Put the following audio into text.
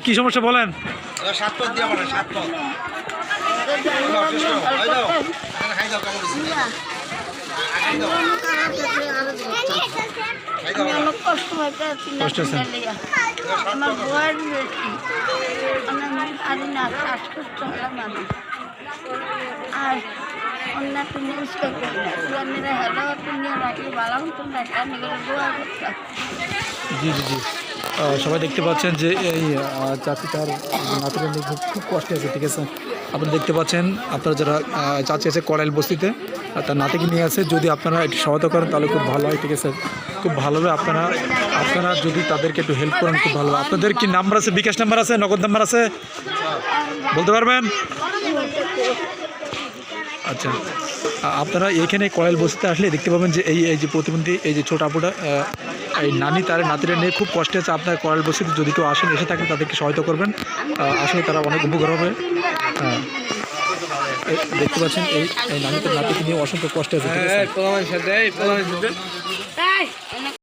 কি সমস্যা বলেন? কষ্ট আছে। আমার বয়স বেশি, আমি পারি না, শ্বাসকষ্ট হলাম আমি। আর অন্য তুমি ইউজটা করি না, পুরানিরা হেলো তুমি রাখলে ভালো হতো না, কেন করে দোয়া করতাম। জি জি জি, সবাই দেখতে পাচ্ছেন যে এই চাচি তার নাতিকে নিয়ে খুব কষ্টে আছে, ঠিক আছে। আপনারা দেখতে পাচ্ছেন, আপনারা যারা চাচি আছে কড়াইল বস্তিতে, তার নাতিকে নিয়ে আছে, যদি আপনারা একটু সহায়তা করেন তাহলে খুব ভালো হয়, ঠিক আছে। খুব ভালো হবে, আপনারা যদি তাদেরকে একটু হেল্প করেন খুব ভালো হবে। আপনাদের কি নাম্বার আছে, বিকাশ নাম্বার আছে, নগদ নাম্বার আছে, বলতে পারবেন? আচ্ছা, আপনারা এইখানে কড়াইল বস্তিতে আসলে দেখতে পাবেন যে এই যে প্রতিবন্ধী এই যে ছোট আপুটা, এই নানি তার নাতিরা নিয়ে খুব কষ্টে আছে। আপনার কড়াইল বস্তিতে যদি কেউ আসেন, এসে থাকেন, তাদেরকে সহায়তা করবেন, আসলে তারা অনেক উপকার হবে। হ্যাঁ, দেখতে পাচ্ছেন এই নানি তার নাতিকে নিয়ে অসংখ্য কষ্টে আছে, ঠিক আছে।